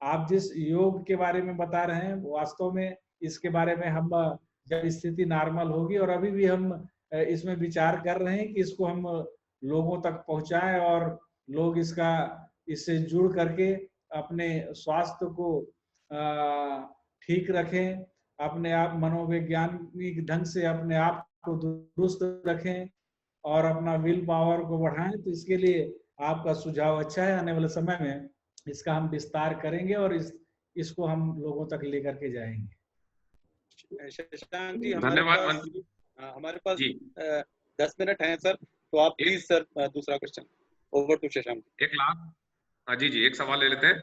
आप जिस योग के बारे में बता रहे हैं, वास्तव में इसके बारे में हम जब स्थिति नॉर्मल होगी, और अभी भी हम इसमें विचार कर रहे हैं कि इसको हम लोगों तक पहुंचाएं और लोग इससे जुड़ करके अपने स्वास्थ्य को ठीक रखें, अपने आप मनोवैज्ञानिक ढंग से अपने आप को दुरुस्त रखें और अपना विल पावर को बढ़ाएं। तो इसके लिए आपका सुझाव अच्छा है, आने वाले समय में इसका हम विस्तार करेंगे और इसको हम लोगों तक लेकर के जाएंगे। शशांक जी, हमारे पास 10 मिनट हैं सर, तो आप प्लीज सर दूसरा क्वेश्चन। Over to Shashank. जी, एक सवाल ले लेते हैं।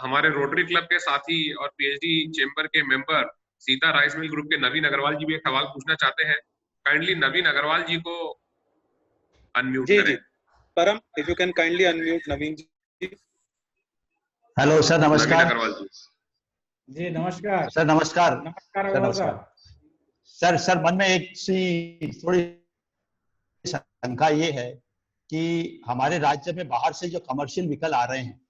हमारे रोटरी क्लब के साथी और पीएचडी चेंबर के member Sita rice mill group के नवीन अग्रवाल जी भी एक सवाल पूछना चाहते हैं। काइंडली नवीन अग्रवाल जी को अनम्यूट करें। जी, Param, if you can kindly unmute Naveen ji. Hello sir, नमस्कार। अग्रवाल जी नमस्कार सर। नमस्कार अग्रवाल साहब। सर मन में एक सी थोड़ी शंका ये है कि हमारे राज्य में बाहर से जो कमर्शियल व्हीकल आ रहे हैं,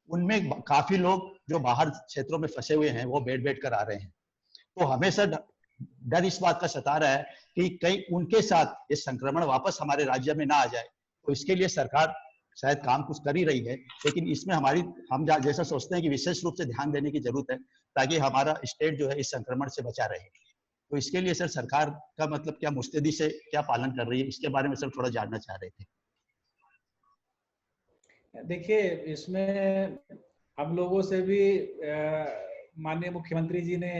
उनमें काफी लोग जो बाहर क्षेत्रों में फंसे हुए हैं वो बैठ कर आ रहे हैं। तो हमें सर डर इस बात का सता रहा है कि कहीं उनके साथ ये संक्रमण वापस हमारे राज्य में ना आ जाए। तो इसके लिए सरकार शायद काम कुछ कर ही रही है, लेकिन इसमें हम जैसा सोचते हैं कि विशेष रूप से ध्यान देने की जरूरत है, ताकि हमारा स्टेट जो है इस संक्रमण से बचा रहे। तो इसके लिए सर सरकार का मतलब क्या मुस्तैदी से क्या पालन कर रही है, इसके बारे में सर थोड़ा जानना चाह रहे थे। देखिए, इसमें हम लोगों से भी माननीय मुख्यमंत्री जी ने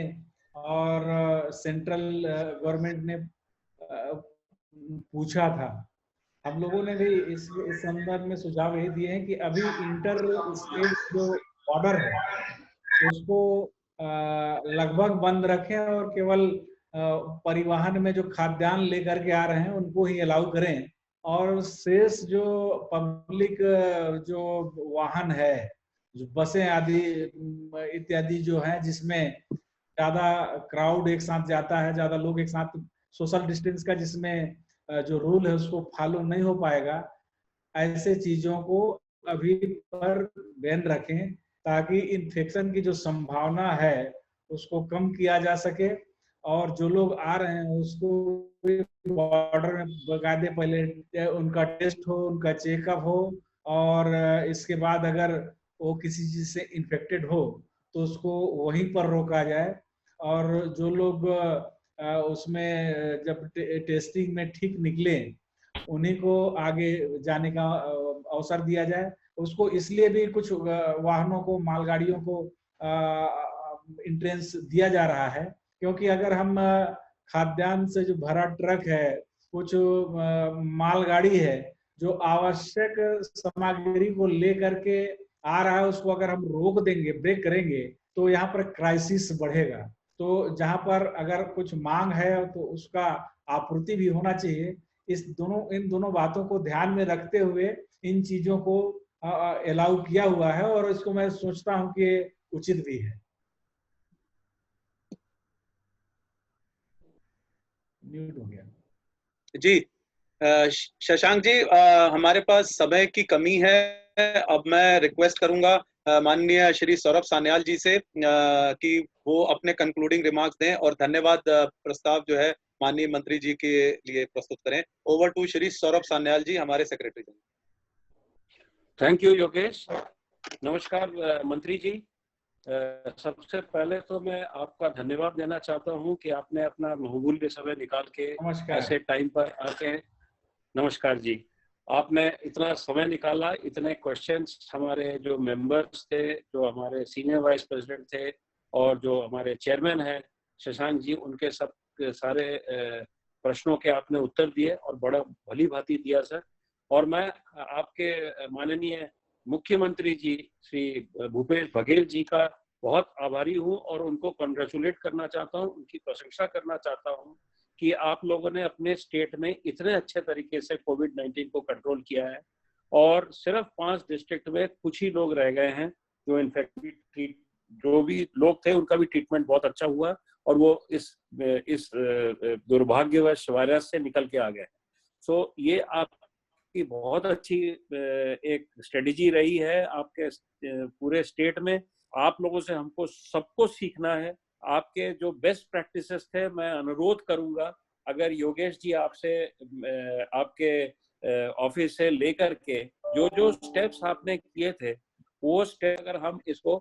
और सेंट्रल गवर्नमेंट ने पूछा था। हम लोगों ने भी इस संदर्भ में सुझाव यही दिए हैं कि अभी इंटर स्टेट जो बॉर्डर है उसको लगभग बंद रखें और केवल परिवहन में जो खाद्यान्न लेकर के आ रहे हैं उनको ही अलाउ करें, और शेष जो पब्लिक जो वाहन है, जो बसें आदि इत्यादि जो है, जिसमें ज्यादा क्राउड एक साथ जाता है, ज्यादा लोग एक साथ, सोशल डिस्टेंस का जिसमें जो रूल है उसको फॉलो नहीं हो पाएगा, ऐसे चीजों को अभी पर बैन रखें ताकि इन्फेक्शन की जो संभावना है उसको कम किया जा सके। और जो लोग आ रहे हैं उसको बॉर्डर में बकायदे पहले उनका टेस्ट हो, उनका चेकअप हो, और इसके बाद अगर वो किसी चीज से इन्फेक्टेड हो तो उसको वहीं पर रोका जाए। और जो लोग उसमें जब टेस्टिंग में ठीक निकले उन्हीं को आगे जाने का अवसर दिया जाए। उसको इसलिए भी कुछ वाहनों को, मालगाड़ियों को इंट्रेंस दिया जा रहा है क्योंकि अगर हम खाद्यान्न से जो भरा ट्रक है, कुछ मालगाड़ी है जो आवश्यक सामग्री को लेकर के आ रहा है, उसको अगर हम रोक देंगे, ब्रेक करेंगे, तो यहाँ पर क्राइसिस बढ़ेगा। तो जहां पर अगर कुछ मांग है तो उसका आपूर्ति भी होना चाहिए। इन दोनों बातों को ध्यान में रखते हुए इन चीजों को अलाउ किया हुआ है और इसको मैं सोचता हूं कि उचित भी है। म्यूट हो गया जी। शशांक जी, हमारे पास समय की कमी है। अब मैं रिक्वेस्ट करूंगा माननीय श्री सौरभ सान्याल जी से कि वो अपने कंक्लूडिंग रिमार्क्स दें और धन्यवाद प्रस्ताव जो है माननीय मंत्री जी के लिए प्रस्तुत करें। ओवर टू श्री सौरभ सान्याल जी, हमारे सेक्रेटरी जी। Thank you Yogesh. नमस्कार मंत्री जी। सबसे पहले तो मैं आपका धन्यवाद देना चाहता हूं कि आपने अपना बहुमूल्य समय निकाल के ऐसे टाइम पर आके, नमस्कार जी, आपने इतना समय निकाला, इतने क्वेश्चंस हमारे जो मेंबर्स थे, जो हमारे सीनियर वाइस प्रेसिडेंट थे और जो हमारे चेयरमैन हैं शशांक जी, उनके सब सारे प्रश्नों के आपने उत्तर दिए और बड़ा भली भांति दिया सर। और मैं आपके माननीय मुख्यमंत्री जी श्री भूपेश बघेल जी का बहुत आभारी हूं और उनको कॉन्ग्रेचुलेट करना चाहता हूं, उनकी प्रशंसा करना चाहता हूं कि आप लोगों ने अपने स्टेट में इतने अच्छे तरीके से कोविड-19 को कंट्रोल किया है और सिर्फ 5 डिस्ट्रिक्ट में कुछ ही लोग रह गए हैं जो इनफेक्टेड, जो भी लोग थे उनका भी ट्रीटमेंट बहुत अच्छा हुआ और वो इस दुर्भाग्यवश वायरस से निकल के आ गए। सो ये आपकी बहुत अच्छी एक स्ट्रेटेजी रही है आपके पूरे स्टेट में। आप लोगों से हमको सबको सीखना है। आपके जो बेस्ट प्रैक्टिसेस थे, मैं अनुरोध करूंगा अगर योगेश जी आपसे आपके ऑफिस से लेकर के जो जो स्टेप्स आपने किए थे वो स्टेप अगर हम इसको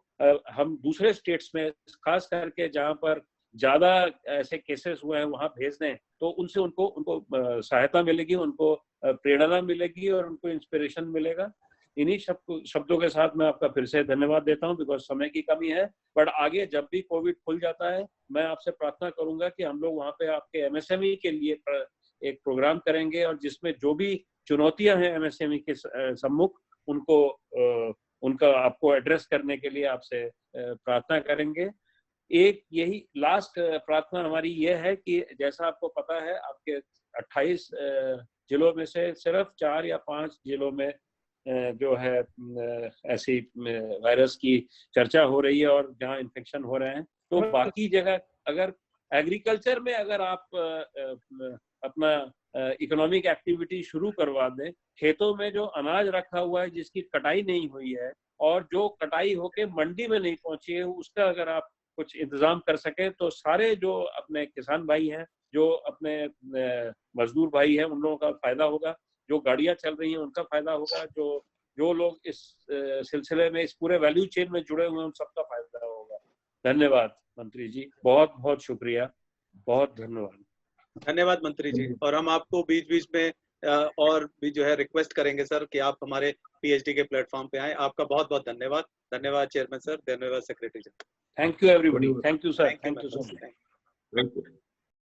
हम दूसरे स्टेट्स में खास करके जहां पर ज्यादा ऐसे केसेस हुए हैं वहां भेज दें तो उनसे उनको सहायता मिलेगी, उनको प्रेरणा मिलेगी और उनको इंस्पिरेशन मिलेगा। इन्हीं शब्दों के साथ मैं आपका फिर से धन्यवाद देता हूं बिकॉज समय की कमी है। बट आगे जब भी कोविड खुल जाता है मैं आपसे प्रार्थना करूंगा कि हम लोग वहां पे आपके एमएसएमई के लिए एक प्रोग्राम करेंगे और जिसमें जो भी चुनौतियां हैं एमएसएमई के सम्मुख उनका आपको एड्रेस करने के लिए आपसे प्रार्थना करेंगे। एक यही लास्ट प्रार्थना हमारी ये है कि जैसा आपको पता है आपके 28 जिलों में से सिर्फ 4 या 5 जिलों में जो है ऐसी वायरस की चर्चा हो रही है और जहां इन्फेक्शन हो रहे हैं, तो बाकी जगह अगर एग्रीकल्चर में अगर आप अपना इकोनॉमिक एक्टिविटी शुरू करवा दें, खेतों में जो अनाज रखा हुआ है जिसकी कटाई नहीं हुई है और जो कटाई होके मंडी में नहीं पहुंची है, उसका अगर आप कुछ इंतजाम कर सके तो सारे जो अपने किसान भाई हैं, जो अपने मजदूर भाई हैं, उन लोगों का फायदा होगा। जो गाड़ियां चल रही हैं उनका फायदा होगा। जो लोग इस सिलसिले में इस पूरे वैल्यू चेन में जुड़े हुए हैं उन सबका फायदा होगा। धन्यवाद मंत्री जी, बहुत बहुत शुक्रिया, बहुत धन्यवाद। धन्यवाद मंत्री जी। और हम आपको बीच बीच में और भी जो है रिक्वेस्ट करेंगे सर कि आप हमारे पीएचडी के प्लेटफॉर्म पे आए। आपका बहुत बहुत धन्यवाद। धन्यवाद चेयरमैन सर, धन्यवाद सेक्रेटरी जी। Thank you everybody. Thank you sir, thank you so much. Thank you.